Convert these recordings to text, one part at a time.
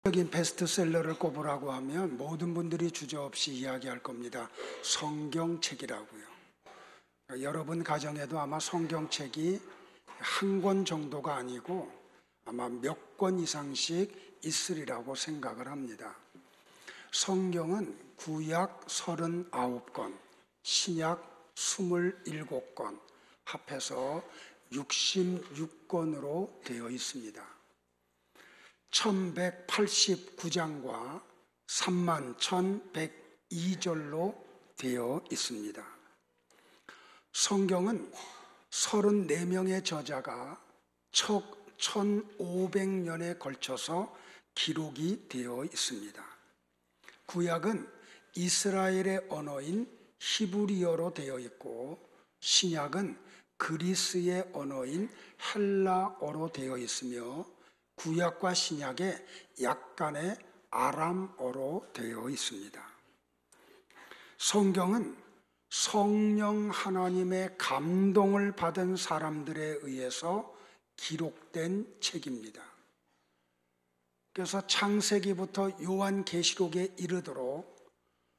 적인 베스트셀러를 꼽으라고 하면 모든 분들이 주저없이 이야기할 겁니다. 성경책이라고요. 여러분 가정에도 아마 성경책이 한 권 정도가 아니고 아마 몇 권 이상씩 있으리라고 생각을 합니다. 성경은 구약 39권, 신약 27권, 합해서 66권으로 되어 있습니다. 1189장과 31,102절로 되어 있습니다. 성경은 34명의 저자가 척 1500년에 걸쳐서 기록이 되어 있습니다. 구약은 이스라엘의 언어인 히브리어로 되어 있고 신약은 그리스의 언어인 헬라어로 되어 있으며 구약과 신약에 약간의 아람어로 되어 있습니다. 성경은 성령 하나님의 감동을 받은 사람들에 의해서 기록된 책입니다. 그래서 창세기부터 요한계시록에 이르도록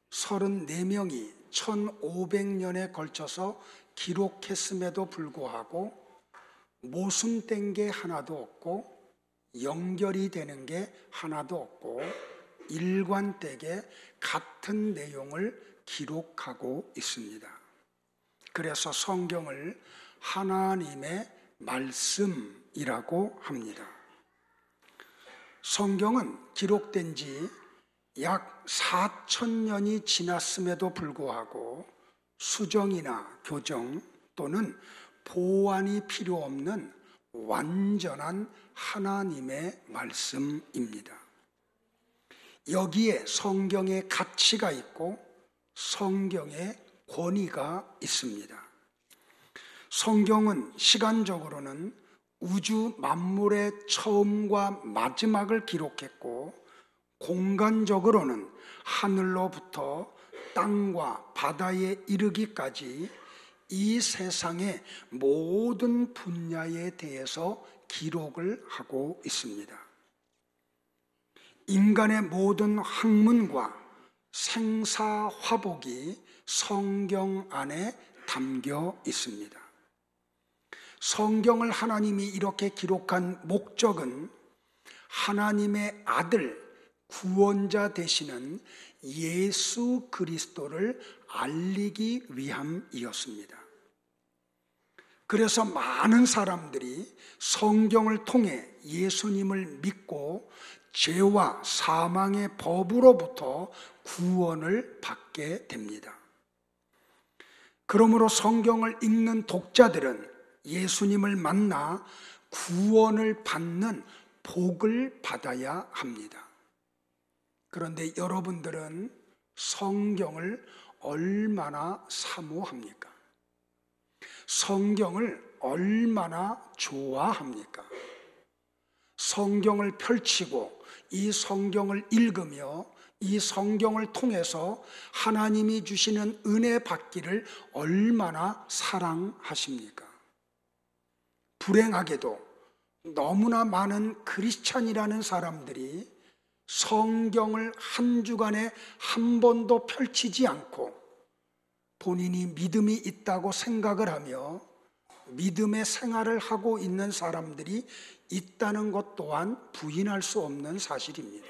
34명이 1500년에 걸쳐서 기록했음에도 불구하고 모순된 게 하나도 없고 연결이 되는 게 하나도 없고 일관되게 같은 내용을 기록하고 있습니다. 그래서 성경을 하나님의 말씀이라고 합니다. 성경은 기록된 지 약 4000년이 지났음에도 불구하고 수정이나 교정 또는 보완이 필요 없는 완전한 하나님의 말씀입니다. 여기에 성경의 가치가 있고 성경의 권위가 있습니다. 성경은 시간적으로는 우주 만물의 처음과 마지막을 기록했고 공간적으로는 하늘로부터 땅과 바다에 이르기까지 이 세상의 모든 분야에 대해서 기록을 하고 있습니다. 인간의 모든 학문과 생사화복이 성경 안에 담겨 있습니다. 성경을 하나님이 이렇게 기록한 목적은 하나님의 아들, 구원자 되시는 예수 그리스도를 알리기 위함이었습니다. 그래서 많은 사람들이 성경을 통해 예수님을 믿고 죄와 사망의 법으로부터 구원을 받게 됩니다. 그러므로 성경을 읽는 독자들은 예수님을 만나 구원을 받는 복을 받아야 합니다. 그런데 여러분들은 성경을 얼마나 사모합니까? 성경을 얼마나 좋아합니까? 성경을 펼치고 이 성경을 읽으며 이 성경을 통해서 하나님이 주시는 은혜 받기를 얼마나 사랑하십니까? 불행하게도 너무나 많은 크리스찬이라는 사람들이 성경을 한 주간에 한 번도 펼치지 않고 본인이 믿음이 있다고 생각을 하며 믿음의 생활을 하고 있는 사람들이 있다는 것 또한 부인할 수 없는 사실입니다.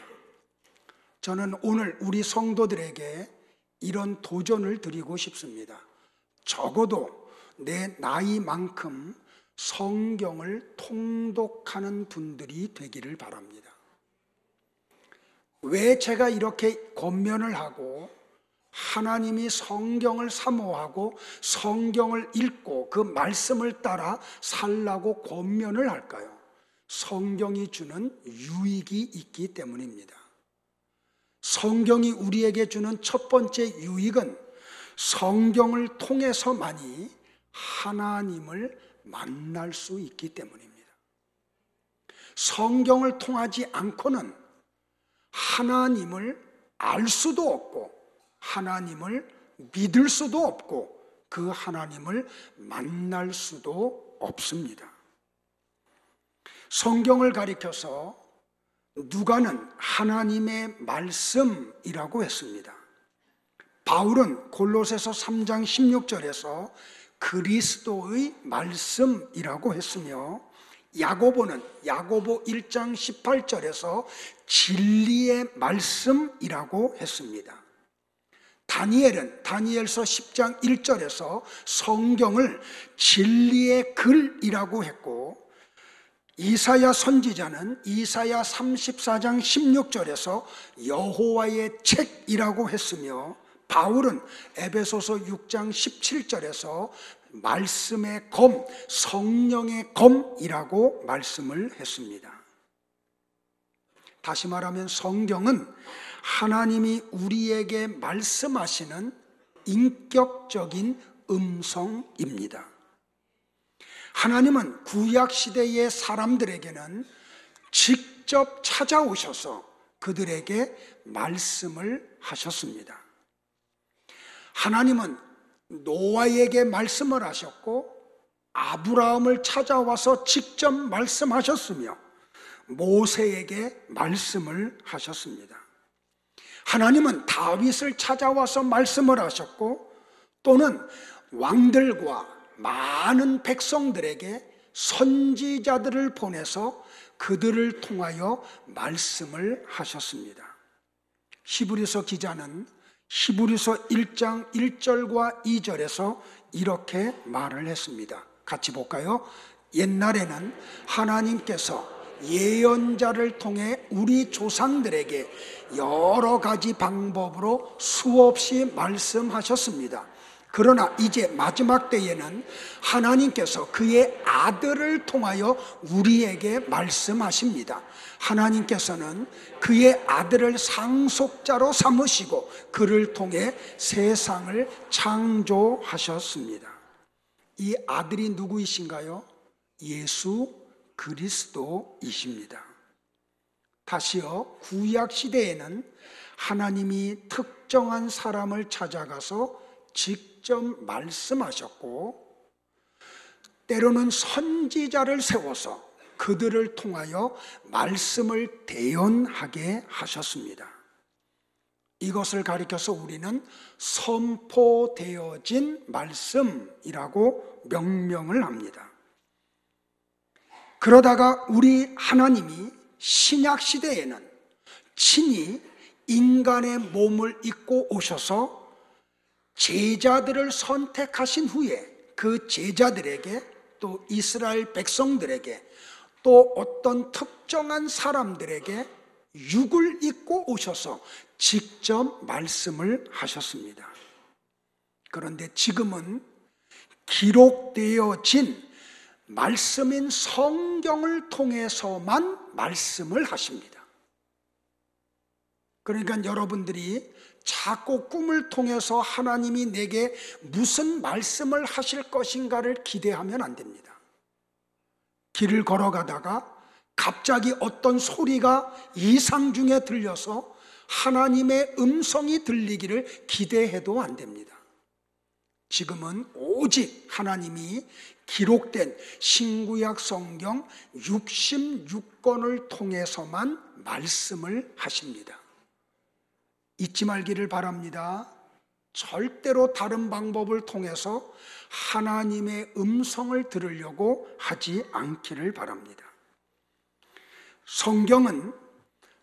저는 오늘 우리 성도들에게 이런 도전을 드리고 싶습니다. 적어도 내 나이만큼 성경을 통독하는 분들이 되기를 바랍니다. 왜 제가 이렇게 권면을 하고 하나님이 성경을 사모하고 성경을 읽고 그 말씀을 따라 살라고 권면을 할까요? 성경이 주는 유익이 있기 때문입니다. 성경이 우리에게 주는 첫 번째 유익은 성경을 통해서만이 하나님을 만날 수 있기 때문입니다. 성경을 통하지 않고는 하나님을 알 수도 없고 하나님을 믿을 수도 없고 그 하나님을 만날 수도 없습니다. 성경을 가리켜서 누가는 하나님의 말씀이라고 했습니다. 바울은 골로새서 3장 16절에서 그리스도의 말씀이라고 했으며, 야고보는 야고보 1장 18절에서 진리의 말씀이라고 했습니다. 다니엘은 다니엘서 10장 1절에서 성경을 진리의 글이라고 했고, 이사야 선지자는 이사야 34장 16절에서 여호와의 책이라고 했으며, 바울은 에베소서 6장 17절에서 말씀의 검, 성령의 검이라고 말씀을 했습니다. 다시 말하면 성경은 하나님이 우리에게 말씀하시는 인격적인 음성입니다. 하나님은 구약시대의 사람들에게는 직접 찾아오셔서 그들에게 말씀을 하셨습니다. 하나님은 노아에게 말씀을 하셨고, 아브라함을 찾아와서 직접 말씀하셨으며, 모세에게 말씀을 하셨습니다. 하나님은 다윗을 찾아와서 말씀을 하셨고, 또는 왕들과 많은 백성들에게 선지자들을 보내서 그들을 통하여 말씀을 하셨습니다. 히브리서 기자는 히브리서 1장 1절과 2절에서 이렇게 말을 했습니다. 같이 볼까요? 옛날에는 하나님께서 예언자를 통해 우리 조상들에게 여러 가지 방법으로 수없이 말씀하셨습니다. 그러나 이제 마지막 때에는 하나님께서 그의 아들을 통하여 우리에게 말씀하십니다. 하나님께서는 그의 아들을 상속자로 삼으시고 그를 통해 세상을 창조하셨습니다. 이 아들이 누구이신가요? 예수 그리스도이십니다. 다시요, 구약 시대에는 하나님이 특정한 사람을 찾아가서 직접 말씀하셨고, 때로는 선지자를 세워서 그들을 통하여 말씀을 대언하게 하셨습니다. 이것을 가리켜서 우리는 선포되어진 말씀이라고 명명을 합니다. 그러다가 우리 하나님이 신약 시대에는 친히 인간의 몸을 입고 오셔서 제자들을 선택하신 후에 그 제자들에게, 또 이스라엘 백성들에게, 또 어떤 특정한 사람들에게 육을 입고 오셔서 직접 말씀을 하셨습니다. 그런데 지금은 기록되어진 말씀인 성경을 통해서만 말씀을 하십니다. 그러니까 여러분들이 자꾸 꿈을 통해서 하나님이 내게 무슨 말씀을 하실 것인가를 기대하면 안 됩니다. 길을 걸어가다가 갑자기 어떤 소리가 이상 중에 들려서 하나님의 음성이 들리기를 기대해도 안 됩니다. 지금은 오직 하나님이 기록된 신구약 성경 66권을 통해서만 말씀을 하십니다. 잊지 말기를 바랍니다. 절대로 다른 방법을 통해서 하나님의 음성을 들으려고 하지 않기를 바랍니다. 성경은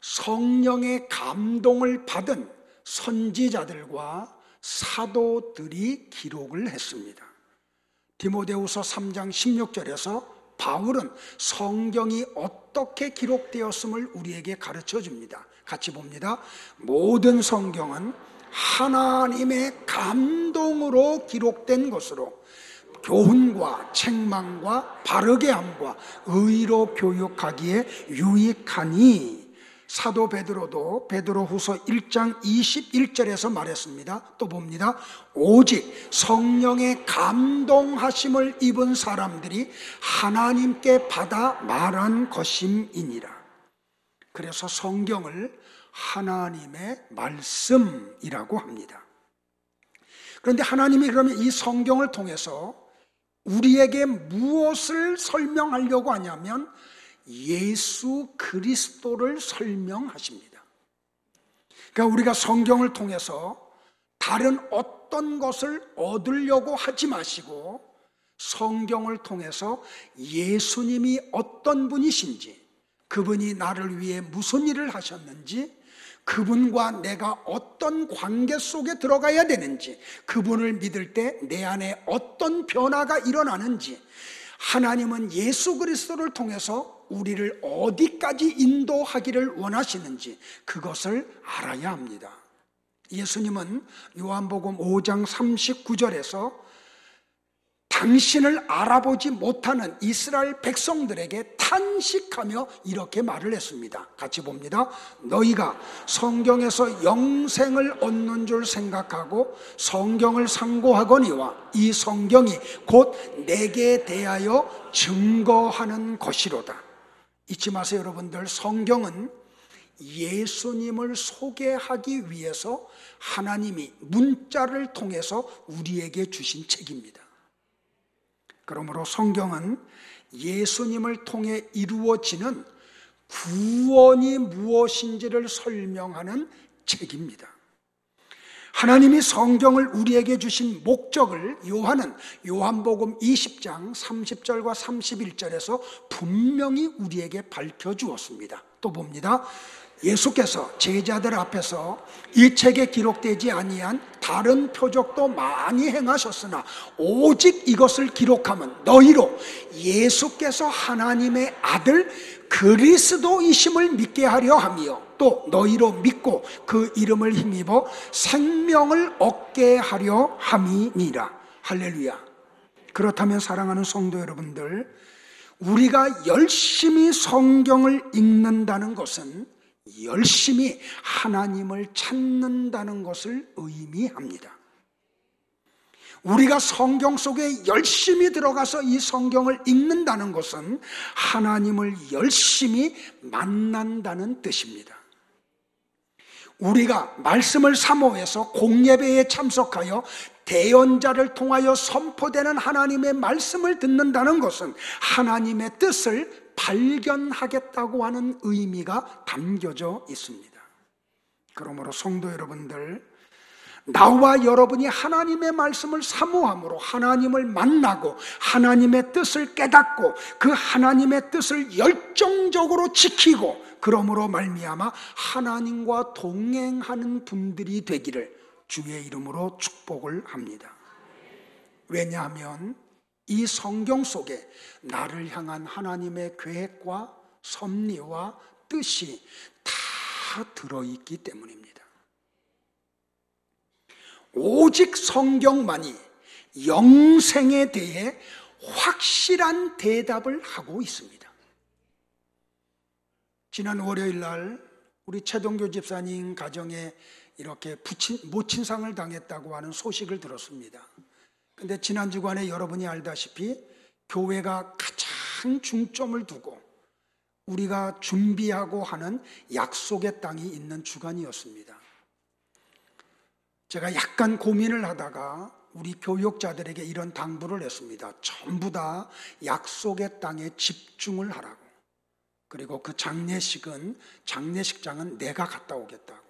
성령의 감동을 받은 선지자들과 사도들이 기록을 했습니다. 디모데후서 3장 16절에서 바울은 성경이 어떻게 기록되었음을 우리에게 가르쳐 줍니다. 같이 봅니다. 모든 성경은 하나님의 감동으로 기록된 것으로 교훈과 책망과 바르게 함과 의로 교육하기에 유익하니, 사도 베드로도 베드로후서 1장 21절에서 말했습니다. 또 봅니다. 오직 성령의 감동하심을 입은 사람들이 하나님께 받아 말한 것임이니라. 그래서 성경을 하나님의 말씀이라고 합니다. 그런데 하나님이 그러면 이 성경을 통해서 우리에게 무엇을 설명하려고 하냐면 예수 그리스도를 설명하십니다. 그러니까 우리가 성경을 통해서 다른 어떤 것을 얻으려고 하지 마시고 성경을 통해서 예수님이 어떤 분이신지, 그분이 나를 위해 무슨 일을 하셨는지, 그분과 내가 어떤 관계 속에 들어가야 되는지, 그분을 믿을 때 내 안에 어떤 변화가 일어나는지, 하나님은 예수 그리스도를 통해서 우리를 어디까지 인도하기를 원하시는지 그것을 알아야 합니다. 예수님은 요한복음 5장 39절에서 당신을 알아보지 못하는 이스라엘 백성들에게 탄식하며 이렇게 말을 했습니다. 같이 봅니다. 너희가 성경에서 영생을 얻는 줄 생각하고 성경을 상고하거니와 이 성경이 곧 내게 대하여 증거하는 것이로다. 잊지 마세요, 여러분들. 성경은 예수님을 소개하기 위해서 하나님이 문자를 통해서 우리에게 주신 책입니다. 그러므로 성경은 예수님을 통해 이루어지는 구원이 무엇인지를 설명하는 책입니다. 하나님이 성경을 우리에게 주신 목적을 요한은 요한복음 20장 30절과 31절에서 분명히 우리에게 밝혀주었습니다. 또 봅니다. 예수께서 제자들 앞에서 이 책에 기록되지 아니한 다른 표적도 많이 행하셨으나 오직 이것을 기록하면 너희로 예수께서 하나님의 아들 그리스도이심을 믿게 하려 하며 또 너희로 믿고 그 이름을 힘입어 생명을 얻게 하려 함이니라. 할렐루야. 그렇다면 사랑하는 성도 여러분들, 우리가 열심히 성경을 읽는다는 것은 열심히 하나님을 찾는다는 것을 의미합니다. 우리가 성경 속에 열심히 들어가서 이 성경을 읽는다는 것은 하나님을 열심히 만난다는 뜻입니다. 우리가 말씀을 사모해서 공예배에 참석하여 대언자를 통하여 선포되는 하나님의 말씀을 듣는다는 것은 하나님의 뜻을 발견하겠다고 하는 의미가 담겨져 있습니다. 그러므로 성도 여러분들, 나와 여러분이 하나님의 말씀을 사모함으로 하나님을 만나고 하나님의 뜻을 깨닫고 그 하나님의 뜻을 열정적으로 지키고 그러므로 말미암아 하나님과 동행하는 분들이 되기를 주의 이름으로 축복을 합니다. 왜냐하면 이 성경 속에 나를 향한 하나님의 계획과 섭리와 뜻이 다 들어있기 때문입니다. 오직 성경만이 영생에 대해 확실한 대답을 하고 있습니다. 지난 월요일 날 우리 최동교 집사님 가정에 이렇게 모친상을 당했다고 하는 소식을 들었습니다. 근데 지난 주간에 여러분이 알다시피 교회가 가장 중점을 두고 우리가 준비하고 하는 약속의 땅이 있는 주간이었습니다. 제가 약간 고민을 하다가 우리 교육자들에게 이런 당부를 했습니다. 전부 다 약속의 땅에 집중을 하라고. 그리고 그 장례식장은 내가 갔다 오겠다고.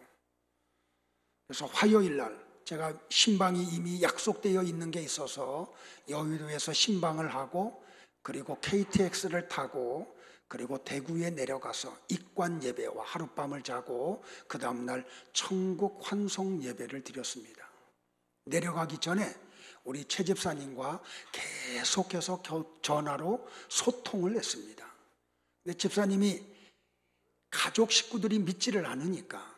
그래서 화요일 날 제가 신방이 이미 약속되어 있는 게 있어서 여의도에서 신방을 하고 그리고 KTX를 타고 그리고 대구에 내려가서 입관 예배와 하룻밤을 자고 그 다음날 천국 환송 예배를 드렸습니다. 내려가기 전에 우리 최 집사님과 계속해서 전화로 소통을 했습니다. 근데 집사님이 가족 식구들이 믿지를 않으니까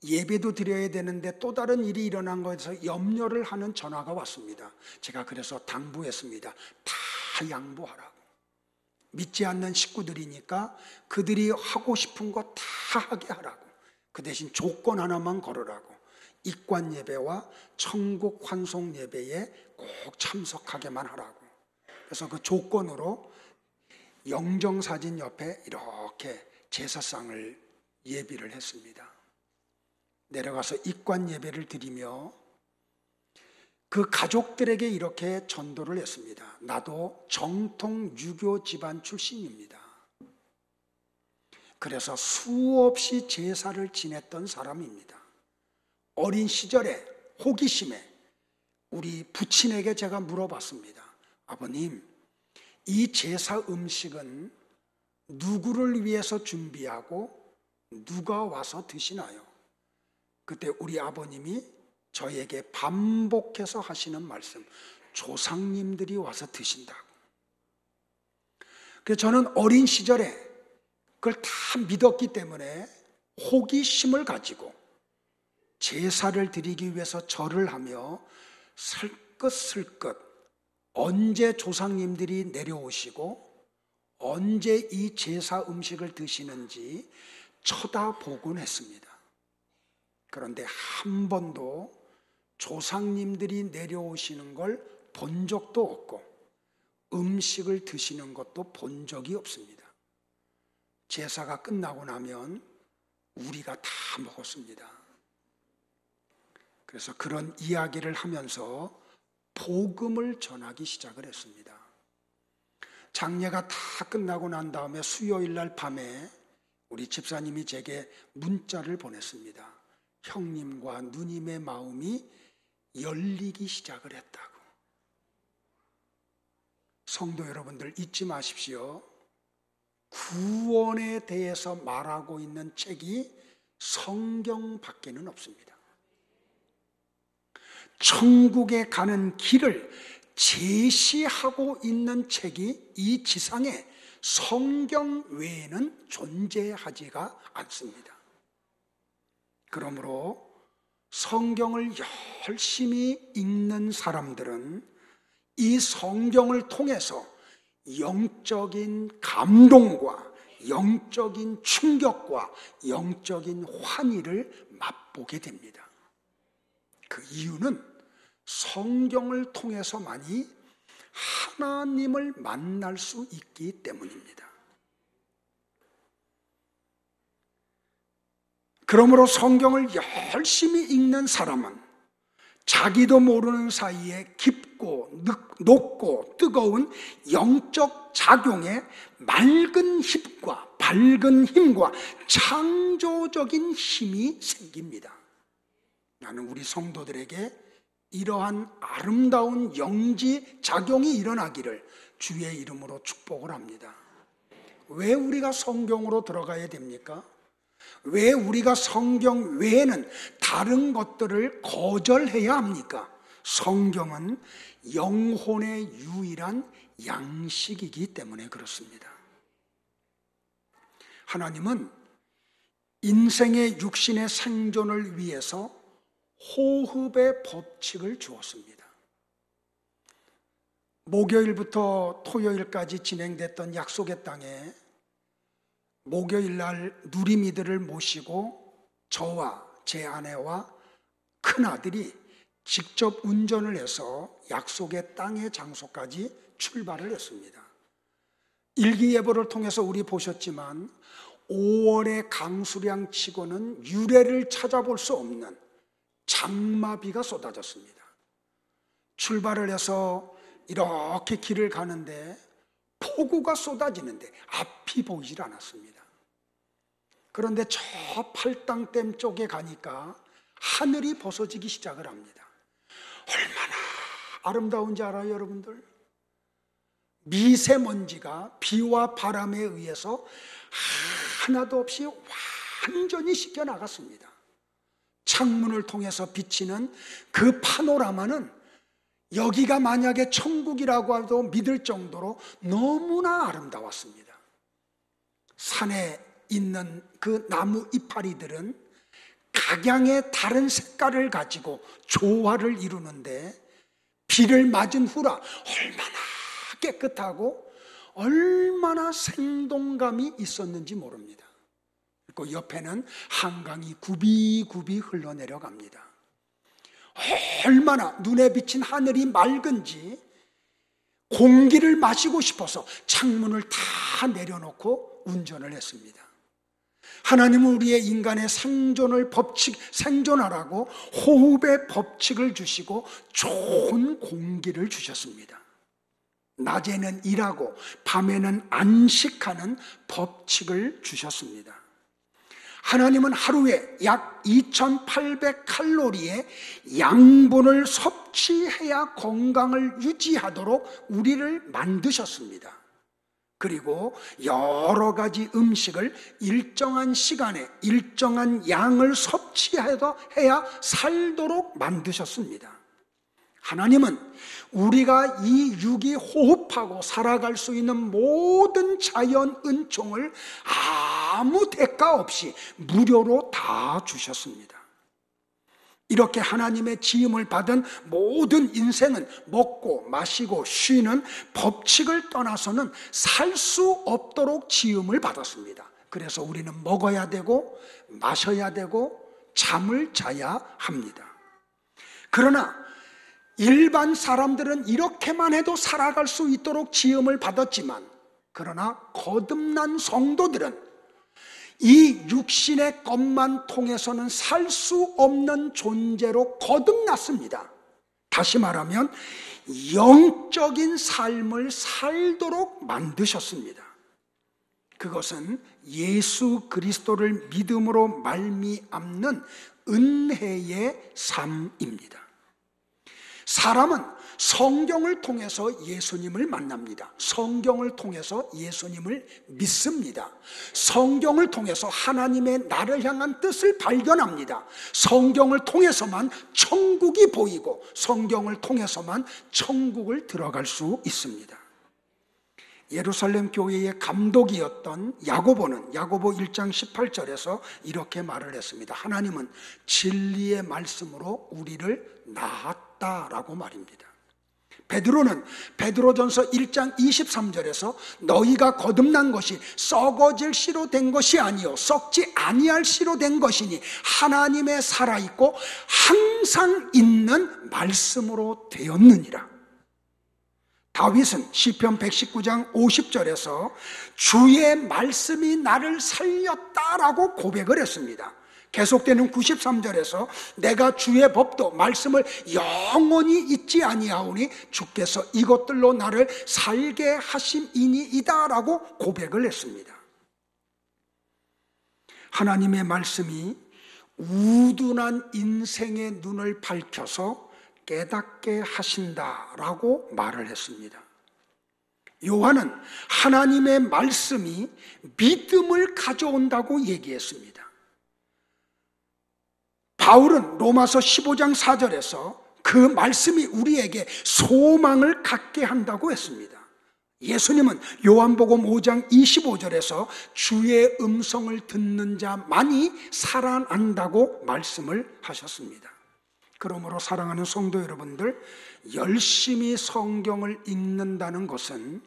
예배도 드려야 되는데 또 다른 일이 일어난 것에서 염려를 하는 전화가 왔습니다. 제가 그래서 당부했습니다. 다 양보하라고. 믿지 않는 식구들이니까 그들이 하고 싶은 거 다 하게 하라고. 그 대신 조건 하나만 걸으라고. 입관 예배와 천국 환송 예배에 꼭 참석하게만 하라고. 그래서 그 조건으로 영정사진 옆에 이렇게 제사상을 예비를 했습니다. 내려가서 입관 예배를 드리며 그 가족들에게 이렇게 전도를 했습니다. 나도 정통 유교 집안 출신입니다. 그래서 수없이 제사를 지냈던 사람입니다. 어린 시절에 호기심에 우리 부친에게 제가 물어봤습니다. 아버님, 이 제사 음식은 누구를 위해서 준비하고 누가 와서 드시나요? 그때 우리 아버님이 저에게 반복해서 하시는 말씀, 조상님들이 와서 드신다고. 그래서 저는 어린 시절에 그걸 다 믿었기 때문에 호기심을 가지고 제사를 드리기 위해서 절을 하며 슬끗슬끗 언제 조상님들이 내려오시고 언제 이 제사 음식을 드시는지 쳐다보곤 했습니다. 그런데 한 번도 조상님들이 내려오시는 걸 본 적도 없고 음식을 드시는 것도 본 적이 없습니다. 제사가 끝나고 나면 우리가 다 먹었습니다. 그래서 그런 이야기를 하면서 복음을 전하기 시작을 했습니다. 장례가 다 끝나고 난 다음에 수요일 날 밤에 우리 집사님이 제게 문자를 보냈습니다. 형님과 누님의 마음이 열리기 시작을 했다고. 성도 여러분들 잊지 마십시오. 구원에 대해서 말하고 있는 책이 성경밖에는 없습니다. 천국에 가는 길을 제시하고 있는 책이 이 지상에 성경 외에는 존재하지가 않습니다. 그러므로 성경을 열심히 읽는 사람들은 이 성경을 통해서 영적인 감동과 영적인 충격과 영적인 환희를 맛보게 됩니다. 그 이유는 성경을 통해서만이 하나님을 만날 수 있기 때문입니다. 그러므로 성경을 열심히 읽는 사람은 자기도 모르는 사이에 깊고 높고 뜨거운 영적 작용에 맑은 힘과 밝은 힘과 창조적인 힘이 생깁니다. 나는 우리 성도들에게 이러한 아름다운 영지 작용이 일어나기를 주의 이름으로 축복을 합니다. 왜 우리가 성경으로 들어가야 됩니까? 왜 우리가 성경 외에는 다른 것들을 거절해야 합니까? 성경은 영혼의 유일한 양식이기 때문에 그렇습니다. 하나님은 인생의 육신의 생존을 위해서 호흡의 법칙을 주었습니다. 목요일부터 토요일까지 진행됐던 약속의 땅에 목요일 날 누리미들을 모시고 저와 제 아내와 큰아들이 직접 운전을 해서 약속의 땅의 장소까지 출발을 했습니다. 일기예보를 통해서 우리 보셨지만 5월의 강수량 치고는 유례를 찾아볼 수 없는 장마비가 쏟아졌습니다. 출발을 해서 이렇게 길을 가는데 폭우가 쏟아지는데 앞이 보이질 않았습니다. 그런데 저 팔당댐 쪽에 가니까 하늘이 벗어지기 시작을 합니다. 얼마나 아름다운지 알아요, 여러분들? 미세먼지가 비와 바람에 의해서 하나도 없이 완전히 씻겨나갔습니다. 창문을 통해서 비치는 그 파노라마는 여기가 만약에 천국이라고 해도 믿을 정도로 너무나 아름다웠습니다. 산에 있는 그 나무 이파리들은 각양의 다른 색깔을 가지고 조화를 이루는데 비를 맞은 후라 얼마나 깨끗하고 얼마나 생동감이 있었는지 모릅니다. 그 옆에는 한강이 굽이굽이 흘러내려갑니다. 얼마나 눈에 비친 하늘이 맑은지 공기를 마시고 싶어서 창문을 다 내려놓고 운전을 했습니다. 하나님은 우리의 인간의 생존하라고 호흡의 법칙을 주시고 좋은 공기를 주셨습니다. 낮에는 일하고 밤에는 안식하는 법칙을 주셨습니다. 하나님은 하루에 약 2800칼로리의 양분을 섭취해야 건강을 유지하도록 우리를 만드셨습니다. 그리고 여러 가지 음식을 일정한 시간에 일정한 양을 섭취해야 살도록 만드셨습니다. 하나님은 우리가 이 육이 호흡하고 살아갈 수 있는 모든 자연 은총을 아무 대가 없이 무료로 다 주셨습니다. 이렇게 하나님의 지음을 받은 모든 인생은 먹고 마시고 쉬는 법칙을 떠나서는 살 수 없도록 지음을 받았습니다. 그래서 우리는 먹어야 되고 마셔야 되고 잠을 자야 합니다. 그러나 일반 사람들은 이렇게만 해도 살아갈 수 있도록 지음을 받았지만, 그러나 거듭난 성도들은 이 육신의 것만 통해서는 살 수 없는 존재로 거듭났습니다. 다시 말하면 영적인 삶을 살도록 만드셨습니다. 그것은 예수 그리스도를 믿음으로 말미암는 은혜의 삶입니다. 사람은 성경을 통해서 예수님을 만납니다. 성경을 통해서 예수님을 믿습니다. 성경을 통해서 하나님의 나를 향한 뜻을 발견합니다. 성경을 통해서만 천국이 보이고 성경을 통해서만 천국을 들어갈 수 있습니다. 예루살렘 교회의 감독이었던 야고보는 야고보 1장 18절에서 이렇게 말을 했습니다. 하나님은 진리의 말씀으로 우리를 낳았다라고 말입니다. 베드로는 베드로전서 1장 23절에서 너희가 거듭난 것이 썩어질 씨로 된 것이 아니요 썩지 아니할 씨로 된 것이니 하나님의 살아있고 항상 있는 말씀으로 되었느니라. 다윗은 시편 119장 50절에서 주의 말씀이 나를 살렸다라고 고백을 했습니다. 계속되는 93절에서 내가 주의 법도 말씀을 영원히 잊지 아니하오니 주께서 이것들로 나를 살게 하심이니이다라고 고백을 했습니다. 하나님의 말씀이 우둔한 인생의 눈을 밝혀서 깨닫게 하신다라고 말을 했습니다. 요한은 하나님의 말씀이 믿음을 가져온다고 얘기했습니다. 바울은 로마서 15장 4절에서 그 말씀이 우리에게 소망을 갖게 한다고 했습니다. 예수님은 요한복음 5장 25절에서 주의 음성을 듣는 자만이 살아난다고 말씀을 하셨습니다. 그러므로 사랑하는 성도 여러분들, 열심히 성경을 읽는다는 것은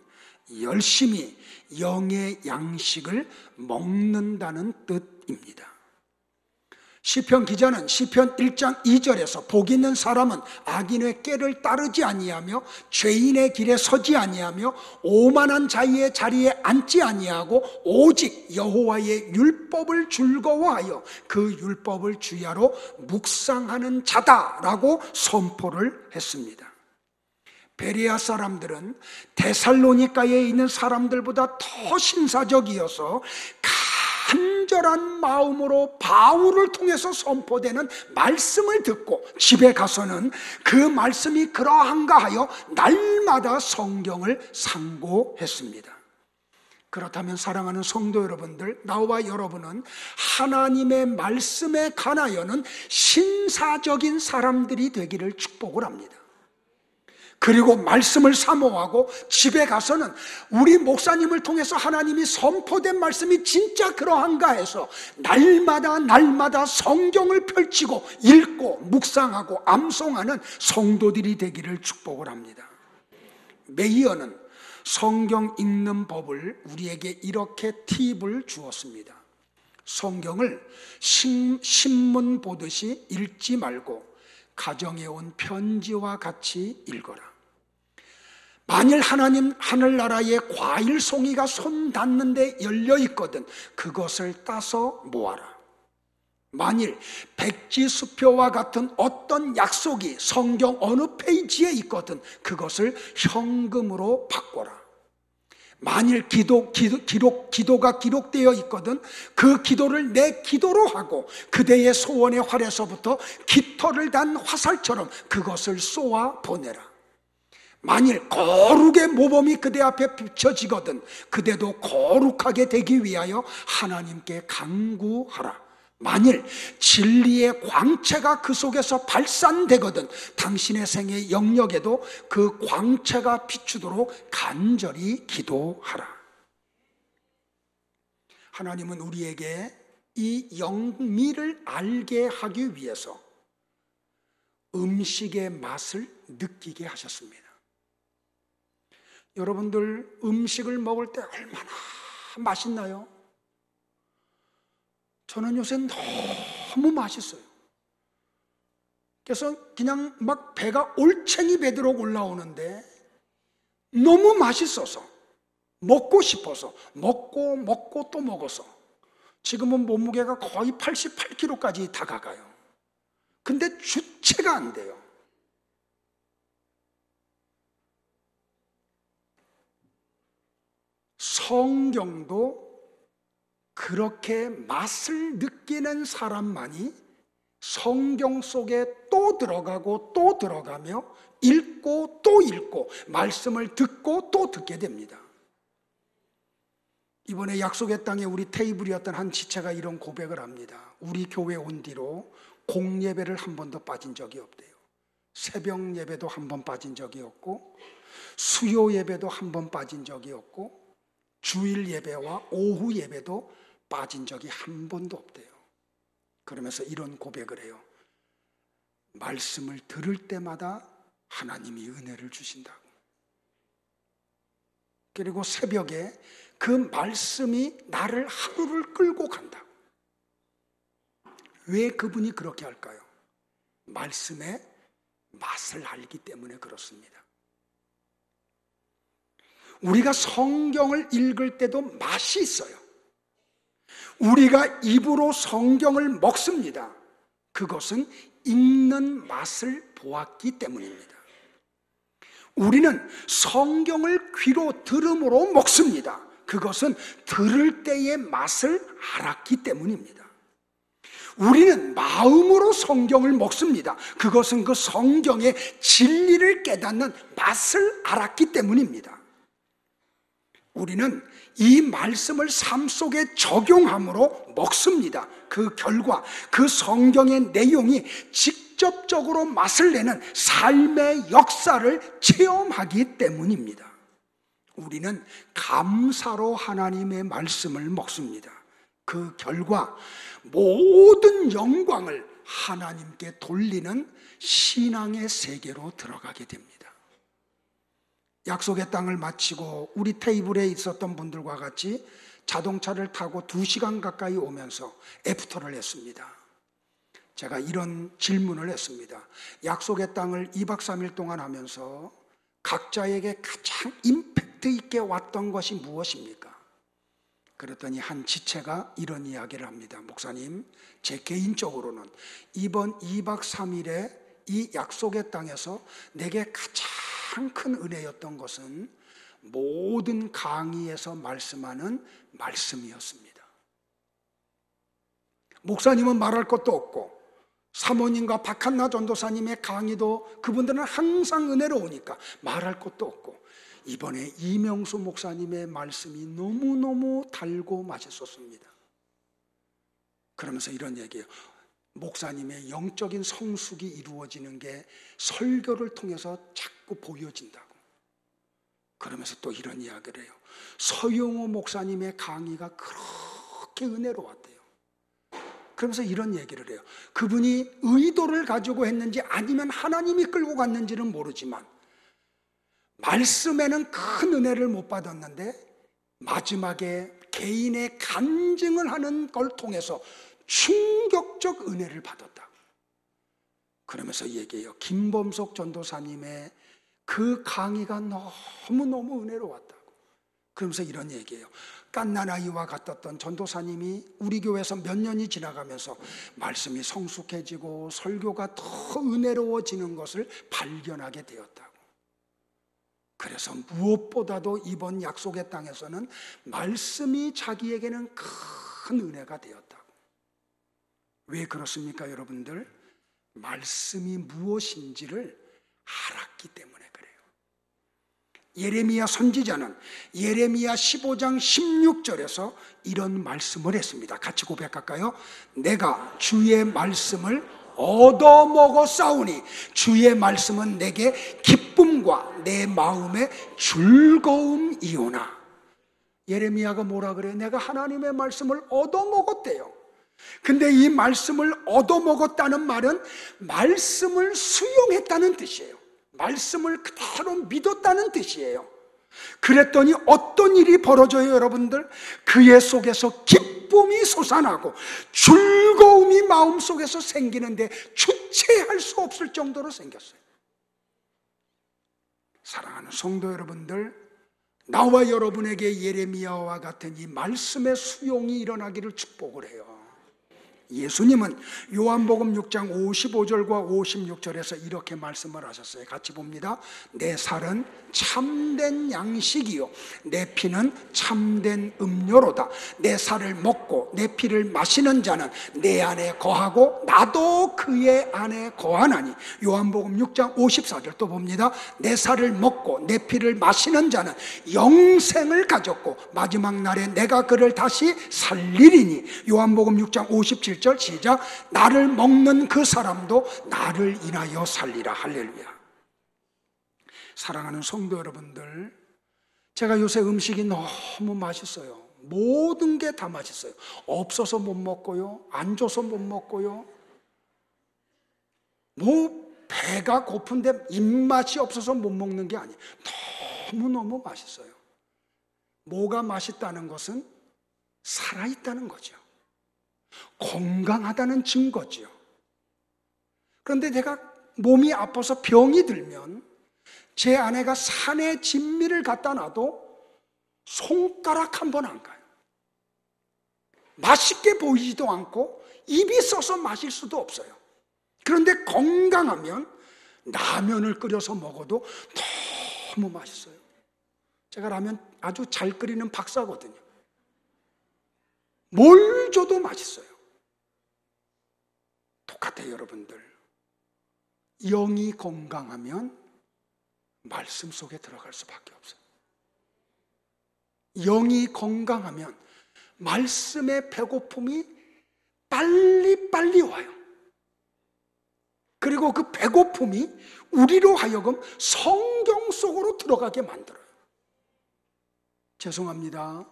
열심히 영의 양식을 먹는다는 뜻입니다. 시편 기자는 시편 1장 2절에서 복 있는 사람은 악인의 꾀를 따르지 아니하며 죄인의 길에 서지 아니하며 오만한 자의 자리에 앉지 아니하고 오직 여호와의 율법을 즐거워하여 그 율법을 주야로 묵상하는 자다라고 선포를 했습니다. 베레아 사람들은 데살로니가에 있는 사람들보다 더 신사적이어서 간절한 마음으로 바울을 통해서 선포되는 말씀을 듣고 집에 가서는 그 말씀이 그러한가 하여 날마다 성경을 상고했습니다. 그렇다면 사랑하는 성도 여러분들, 나와 여러분은 하나님의 말씀에 관하여는 신사적인 사람들이 되기를 축복을 합니다. 그리고 말씀을 사모하고 집에 가서는 우리 목사님을 통해서 하나님이 선포된 말씀이 진짜 그러한가 해서 날마다 성경을 펼치고 읽고 묵상하고 암송하는 성도들이 되기를 축복을 합니다. 메이어는 성경 읽는 법을 우리에게 이렇게 팁을 주었습니다. 성경을 신문 보듯이 읽지 말고 가정에 온 편지와 같이 읽어라. 만일 하나님 하늘나라에 과일 송이가 손 닿는 데 열려 있거든 그것을 따서 모아라. 만일 백지수표와 같은 어떤 약속이 성경 어느 페이지에 있거든 그것을 현금으로 바꿔라. 만일 기도가 기록되어 있거든 그 기도를 내 기도로 하고 그대의 소원의 활에서부터 깃털을 단 화살처럼 그것을 쏘아 보내라. 만일 거룩의 모범이 그대 앞에 비춰지거든 그대도 거룩하게 되기 위하여 하나님께 간구하라. 만일 진리의 광채가 그 속에서 발산되거든 당신의 생의 영역에도 그 광채가 비추도록 간절히 기도하라. 하나님은 우리에게 이 영미를 알게 하기 위해서 음식의 맛을 느끼게 하셨습니다. 여러분들 음식을 먹을 때 얼마나 맛있나요? 저는 요새 너무 맛있어요. 그래서 그냥 막 배가 올챙이 배도록 올라오는데 너무 맛있어서 먹고 싶어서 먹고 또 먹어서 지금은 몸무게가 거의 88kg까지 다가가요. 근데 주체가 안 돼요. 성경도 그렇게 맛을 느끼는 사람만이 성경 속에 또 들어가고 또 들어가며 읽고 또 읽고 말씀을 듣고 또 듣게 됩니다. 이번에 약속의 땅에 우리 테이블이었던 한 지체가 이런 고백을 합니다. 우리 교회 온 뒤로 공예배를 한 번도 빠진 적이 없대요. 새벽 예배도 한 번 빠진 적이 없고 수요 예배도 한 번 빠진 적이 없고 주일 예배와 오후 예배도 빠진 적이 한 번도 없대요. 그러면서 이런 고백을 해요. 말씀을 들을 때마다 하나님이 은혜를 주신다고. 그리고 새벽에 그 말씀이 나를 하루를 끌고 간다고. 왜 그분이 그렇게 할까요? 말씀의 맛을 알기 때문에 그렇습니다. 우리가 성경을 읽을 때도 맛이 있어요. 우리가 입으로 성경을 먹습니다. 그것은 읽는 맛을 보았기 때문입니다. 우리는 성경을 귀로 들음으로 먹습니다. 그것은 들을 때의 맛을 알았기 때문입니다. 우리는 마음으로 성경을 먹습니다. 그것은 그 성경의 진리를 깨닫는 맛을 알았기 때문입니다. 우리는 이 말씀을 삶 속에 적용함으로 먹습니다. 그 결과 그 성경의 내용이 직접적으로 맛을 내는 삶의 역사를 체험하기 때문입니다. 우리는 감사로 하나님의 말씀을 먹습니다. 그 결과 모든 영광을 하나님께 돌리는 신앙의 세계로 들어가게 됩니다. 약속의 땅을 마치고 우리 테이블에 있었던 분들과 같이 자동차를 타고 2시간 가까이 오면서 애프터를 했습니다. 제가 이런 질문을 했습니다. 약속의 땅을 2박 3일 동안 하면서 각자에게 가장 임팩트 있게 왔던 것이 무엇입니까? 그랬더니 한 지체가 이런 이야기를 합니다. 목사님, 제 개인적으로는 이번 2박 3일에 이 약속의 땅에서 내게 가장 큰 은혜였던 것은 모든 강의에서 말씀하는 말씀이었습니다. 목사님은 말할 것도 없고 사모님과 박한나 전도사님의 강의도 그분들은 항상 은혜로우니까 말할 것도 없고 이번에 이명수 목사님의 말씀이 너무너무 달고 맛있었습니다. 그러면서 이런 얘기예요. 목사님의 영적인 성숙이 이루어지는 게 설교를 통해서 자꾸 보여진다고. 그러면서 또 이런 이야기를 해요. 서용호 목사님의 강의가 그렇게 은혜로웠대요. 그러면서 이런 얘기를 해요. 그분이 의도를 가지고 했는지 아니면 하나님이 끌고 갔는지는 모르지만 말씀에는 큰 은혜를 못 받았는데 마지막에 개인의 간증을 하는 걸 통해서 충격적 은혜를 받았다. 그러면서 얘기해요. 김범석 전도사님의 그 강의가 너무너무 은혜로웠다고. 그러면서 이런 얘기예요. 갓난아이와 같았던 전도사님이 우리 교회에서 몇 년이 지나가면서 말씀이 성숙해지고 설교가 더 은혜로워지는 것을 발견하게 되었다고. 그래서 무엇보다도 이번 약속의 땅에서는 말씀이 자기에게는 큰 은혜가 되었다고. 왜 그렇습니까, 여러분들? 말씀이 무엇인지를 알았기 때문에 그래요. 예레미야 선지자는 예레미야 15장 16절에서 이런 말씀을 했습니다. 같이 고백할까요? 내가 주의 말씀을 얻어먹었사오니 주의 말씀은 내게 기쁨과 내 마음의 즐거움이오나. 예레미야가 뭐라 그래요? 내가 하나님의 말씀을 얻어먹었대요. 근데 이 말씀을 얻어먹었다는 말은 말씀을 수용했다는 뜻이에요. 말씀을 그대로 믿었다는 뜻이에요. 그랬더니 어떤 일이 벌어져요, 여러분들? 그의 속에서 기쁨이 솟아나고 즐거움이 마음속에서 생기는데 주체할 수 없을 정도로 생겼어요. 사랑하는 성도 여러분들, 나와 여러분에게 예레미야와 같은 이 말씀의 수용이 일어나기를 축복을 해요. 예수님은 요한복음 6장 55절과 56절에서 이렇게 말씀을 하셨어요. 같이 봅니다. 내 살은 참된 양식이요 내 피는 참된 음료로다. 내 살을 먹고 내 피를 마시는 자는 내 안에 거하고 나도 그의 안에 거하나니. 요한복음 6장 54절 또 봅니다. 내 살을 먹고 내 피를 마시는 자는 영생을 가졌고 마지막 날에 내가 그를 다시 살리리니. 요한복음 6장 57절 시작. 나를 먹는 그 사람도 나를 인하여 살리라. 할렐루야. 사랑하는 성도 여러분들, 제가 요새 음식이 너무 맛있어요. 모든 게 다 맛있어요. 없어서 못 먹고요, 안 줘서 못 먹고요, 배가 고픈데 입맛이 없어서 못 먹는 게 아니에요. 너무너무 맛있어요. 뭐가 맛있다는 것은 살아있다는 거죠. 건강하다는 증거죠. 그런데 제가 몸이 아파서 병이 들면 제 아내가 산에 진미를 갖다 놔도 손가락 한 번 안 가요. 맛있게 보이지도 않고 입이 써서 마실 수도 없어요. 그런데 건강하면 라면을 끓여서 먹어도 너무 맛있어요. 제가 라면 아주 잘 끓이는 박사거든요. 뭘 줘도 맛있어요. 똑같아요, 여러분들. 영이 건강하면 말씀 속에 들어갈 수밖에 없어요. 영이 건강하면 말씀의 배고픔이 빨리빨리 와요. 그리고 그 배고픔이 우리로 하여금 성경 속으로 들어가게 만들어요. 죄송합니다.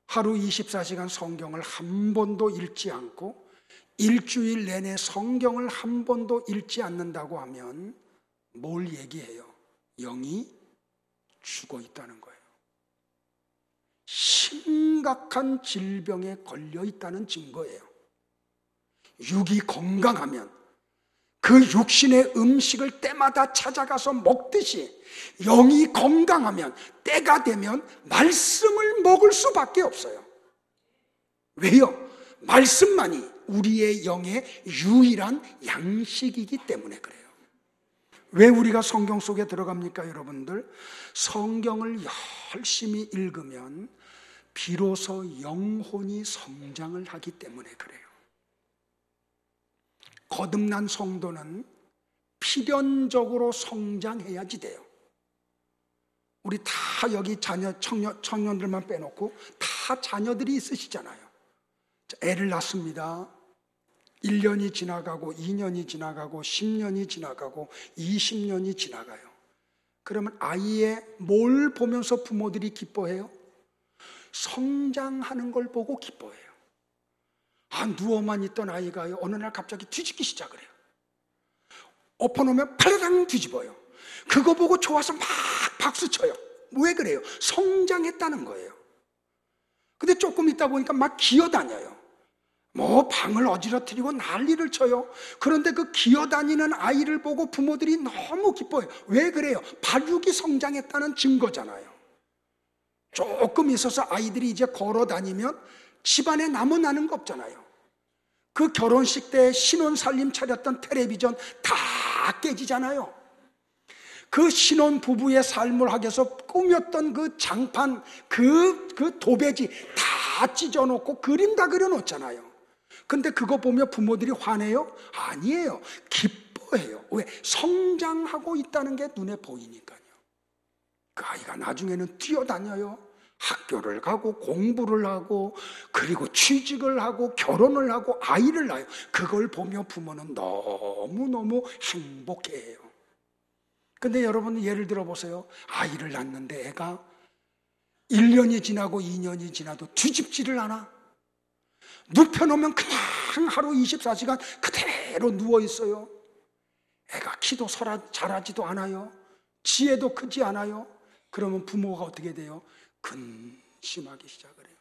하루 24시간 성경을 한 번도 읽지 않고 일주일 내내 성경을 한 번도 읽지 않는다고 하면 뭘 얘기해요? 영이 죽어 있다는 거예요. 심각한 질병에 걸려 있다는 증거예요. 육이 건강하면 그 육신의 음식을 때마다 찾아가서 먹듯이 영이 건강하면 때가 되면 말씀을 먹을 수밖에 없어요. 왜요? 말씀만이 우리의 영의 유일한 양식이기 때문에 그래요. 왜 우리가 성경 속에 들어갑니까, 여러분들? 성경을 열심히 읽으면 비로소 영혼이 성장을 하기 때문에 그래요. 거듭난 성도는 필연적으로 성장해야지 돼요. 우리 다 여기 청년들만 빼놓고 다 자녀들이 있으시잖아요. 애를 낳습니다. 1년이 지나가고 2년이 지나가고 10년이 지나가고 20년이 지나가요. 그러면 아이의 뭘 보면서 부모들이 기뻐해요? 성장하는 걸 보고 기뻐해요. 누워만 있던 아이가 어느 날 갑자기 뒤집기 시작을 해요. 엎어놓으면 팔랑 뒤집어요. 그거 보고 좋아서 막 박수쳐요. 왜 그래요? 성장했다는 거예요. 근데 조금 있다 보니까 막 기어다녀요. 방을 어지러뜨리고 난리를 쳐요. 그런데 그 기어다니는 아이를 보고 부모들이 너무 기뻐요. 왜 그래요? 발육이 성장했다는 증거잖아요. 조금 있어서 아이들이 이제 걸어 다니면 집안에 남은 나는 거 없잖아요. 그 결혼식 때 신혼 살림 차렸던 텔레비전 다 깨지잖아요. 그 신혼 부부의 삶을 하기 위해서 꾸몄던 그 장판, 그 도배지 다 찢어놓고 그림 다 그려놓잖아요. 근데 그거 보면 부모들이 화내요? 아니에요. 기뻐해요. 왜? 성장하고 있다는 게 눈에 보이니까요. 그 아이가 나중에는 뛰어다녀요. 학교를 가고 공부를 하고 그리고 취직을 하고 결혼을 하고 아이를 낳아요. 그걸 보며 부모는 너무너무 행복해해요. 근데 여러분 예를 들어 보세요. 아이를 낳는데 애가 1년이 지나고 2년이 지나도 뒤집지를 않아. 눕혀놓으면 그냥 하루 24시간 그대로 누워있어요. 애가 키도 자라지도 않아요. 지혜도 크지 않아요. 그러면 부모가 어떻게 돼요? 근심하기 시작을 해요.